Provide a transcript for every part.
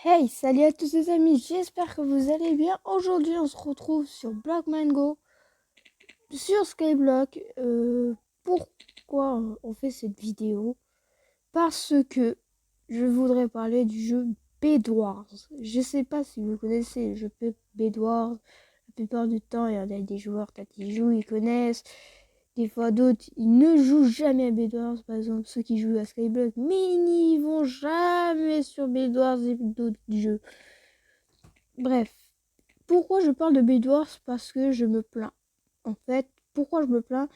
Hey, salut à tous les amis, j'espère que vous allez bien. Aujourd'hui, on se retrouve sur Block Mango, sur Skyblock. Pourquoi on fait cette vidéo? Parce que je voudrais parler du jeu Bedwars. Je sais pas si vous connaissez le jeu Bedwars. La plupart du temps, il y en a des joueurs qui jouent, ils connaissent. Des fois, d'autres, ils ne jouent jamais à Bedwars. Par exemple, ceux qui jouent à Skyblock, mais ils vont jamais sur Bedwars et d'autres jeux. Bref, pourquoi je parle de Bedwars? Parce que je me plains. En fait, pourquoi je me plains?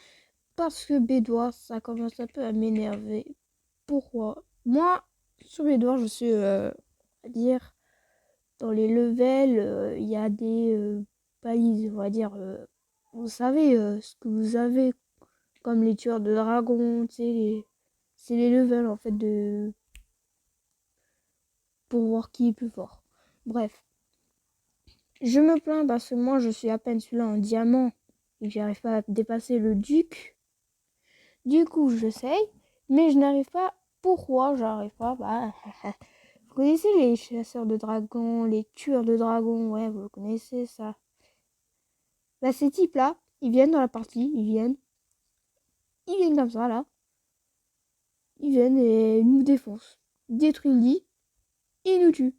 Parce que Bedwars, ça commence un peu à m'énerver. Pourquoi? Moi, sur Bedwars, je suis, on va dire, dans les levels, il y a des balises, on va dire. Vous savez ce que vous avez, comme les tueurs de dragons, tu sais, c'est les levels en fait de pour voir qui est plus fort. Bref. Je me plains parce que moi je suis à peine celui-là en diamant et que j'arrive pas à dépasser le duc. Du coup j'essaye, mais je n'arrive pas. Pourquoi j'arrive pas? Vous connaissez les chasseurs de dragons, les tueurs de dragons, ouais, vous connaissez ça. Ces types-là, ils viennent dans la partie, ils viennent comme ça là, ils viennent et ils nous défoncent, ils détruisent le lit, et ils nous tuent.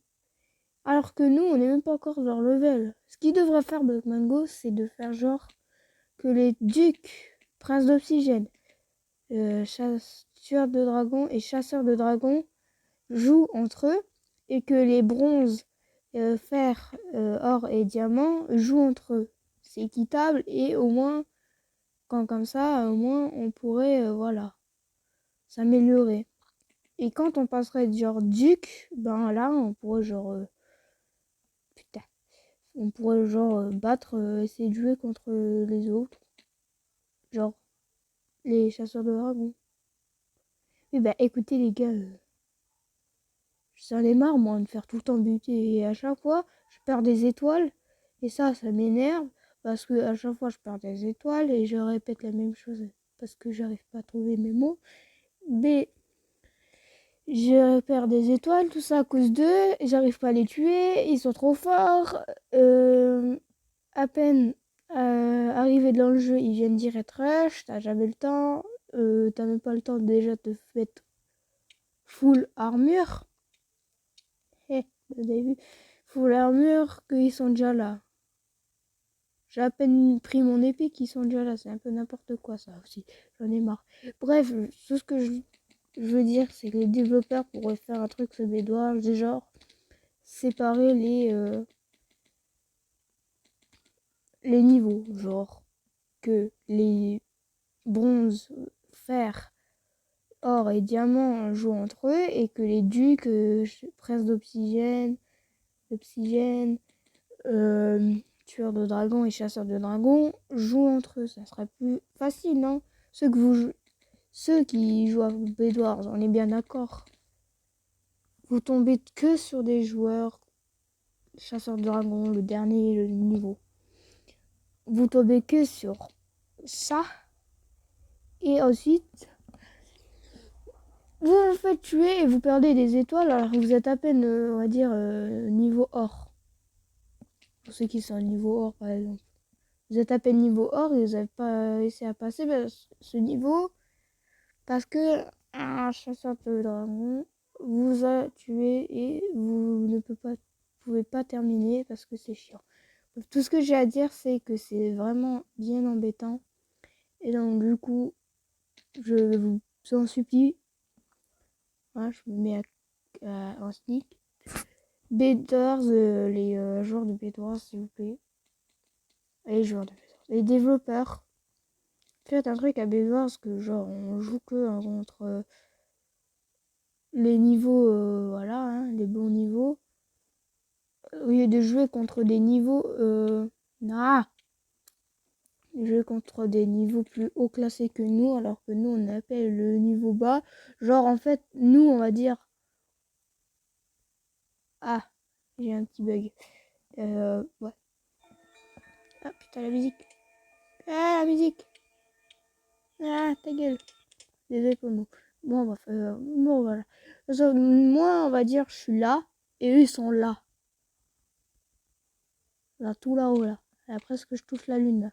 Alors que nous, on n'est même pas encore leur level. Ce qu'ils devraient faire Black Mango, c'est de faire genre que les ducs, princes d'oxygène, tueurs de dragons et chasseurs de dragons jouent entre eux et que les bronzes, fer, or et diamants jouent entre eux. C'est équitable et au moins, quand comme ça, au moins on pourrait, voilà, s'améliorer. Et quand on passerait genre duc, ben là on pourrait genre, putain, on pourrait genre battre, essayer de jouer contre les autres, genre les chasseurs de dragons. Oui, bah écoutez les gars, j'en ai marre moi de faire tout le temps buter et à chaque fois je perds des étoiles et ça m'énerve parce que à chaque fois je perds des étoiles et je répète la même chose parce que j'arrive pas à trouver mes mots. Mais je perds des étoiles, tout ça à cause d'eux, et j'arrive pas à les tuer, ils sont trop forts. À peine arrivé dans le jeu, ils viennent direct rush, t'as jamais le temps, t'as même pas le temps déjà de mettre full armure. Vous avez vu, full armure qu'ils sont déjà là. J'ai à peine pris mon épée qu'ils sont déjà là. C'est un peu n'importe quoi ça aussi. J'en ai marre. Bref, tout ce que je veux dire, c'est que les développeurs pourraient faire un truc sur des doigts, du genre séparer les niveaux. Genre que les bronzes, fer, or et diamants jouent entre eux et que les ducs, princes d'obsidienne, tueurs de dragons et chasseurs de dragons jouent entre eux. Ça serait plus facile, non? Ceux qui jouent à Bedwars, on est bien d'accord. Vous tombez que sur des joueurs chasseurs de dragons, le dernier niveau. Vous tombez que sur ça. Et ensuite, vous vous faites tuer et vous perdez des étoiles alors que vous êtes à peine, on va dire, niveau or. Pour ceux qui sont niveau or, par exemple. Vous êtes à peine niveau or et vous n'avez pas réussi à passer ce niveau parce que un chasseur de dragon vous a tué et vous ne pouvez pas terminer parce que c'est chiant. Tout ce que j'ai à dire, c'est que c'est vraiment bien embêtant. Et donc, du coup, je vous en supplie, hein, je me mets en sneak. Bedwars, les joueurs de Bedwars, s'il vous plaît. Les joueurs de Bedwars. Les développeurs, faites un truc à Bedwars que genre on joue que contre les niveaux, voilà, hein, les bons niveaux. Au lieu de jouer contre des niveaux, jouer contre des niveaux plus haut classés que nous, alors que nous on appelle le niveau bas. Genre en fait, nous on va dire, ah, j'ai un petit bug. Ouais. Ah putain la musique. Ah la musique. Ah ta gueule. Désolé pour le mot. Bon bref, bon voilà. Moi on va dire je suis là Et eux, ils sont là. Là, tout là-haut, là. Là, presque, je touche la lune, là.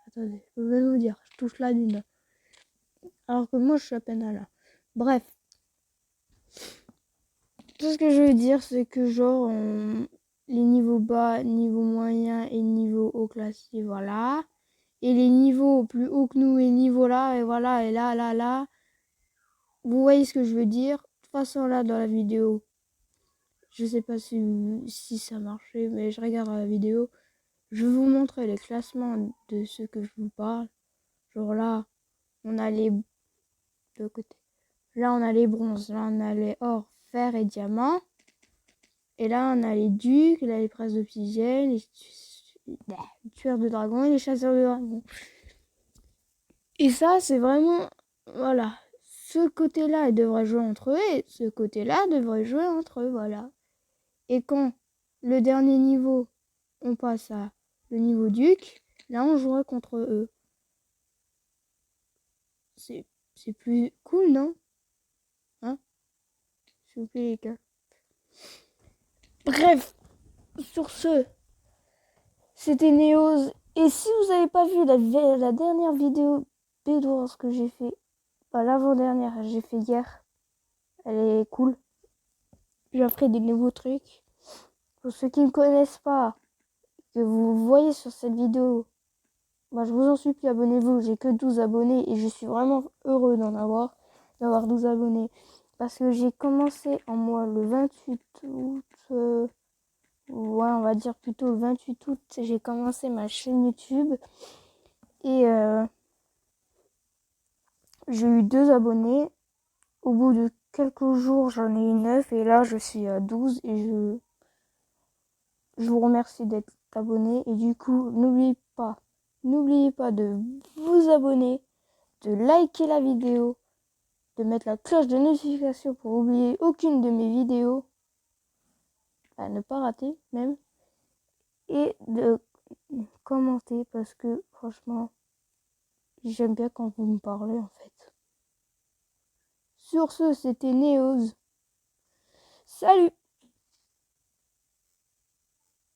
Attendez, je vais vous dire, je touche la lune, là. Alors que moi, je suis à peine là. Bref. Tout ce que je veux dire, c'est que genre, les niveaux bas, niveau moyen et niveau haut classé, voilà. Et les niveaux plus hauts que nous et niveau là, et voilà, et là, là, là. Vous voyez ce que je veux dire? De toute façon, là, dans la vidéo, je sais pas si ça marchait, mais je regarde la vidéo. Je vais vous montrer les classements de ce que je vous parle. Genre là, on a les deux côtés. Là, on a les bronzes, là, on a les or, fer et diamants. Et là, on a les ducs, là, les princes d'obsidienne, les tueurs de dragons et les chasseurs de dragons. Et ça, c'est vraiment... Voilà. Ce côté-là, ils devraient jouer entre eux et ce côté-là devrait jouer entre eux, voilà. Et quand le dernier niveau, on passe à le niveau duc, là, on jouera contre eux. C'est plus cool, non? Hein? S'il vous plaît, les gars. Bref, sur ce, c'était Néose. Et si vous n'avez pas vu la dernière vidéo Bedwars que j'ai fait, l'avant-dernière, j'ai fait hier, elle est cool. J'ai appris des nouveaux trucs. Pour ceux qui ne connaissent pas, que vous voyez sur cette vidéo, je vous en supplie, abonnez-vous. J'ai que 12 abonnés et je suis vraiment heureux d'avoir 12 abonnés. Parce que j'ai commencé en moi le 28 août. Ouais, on va dire plutôt le 28 août, j'ai commencé ma chaîne YouTube. Et j'ai eu 2 abonnés. Au bout de quelques jours, j'en ai eu 9. Et là, je suis à 12. Et je vous remercie d'être abonné. Et du coup, n'oubliez pas de vous abonner, de liker la vidéo, de mettre la cloche de notification pour oublier aucune de mes vidéos, à ne pas rater même, et de commenter parce que franchement, j'aime bien quand vous me parlez en fait. Sur ce, c'était Néose. Salut!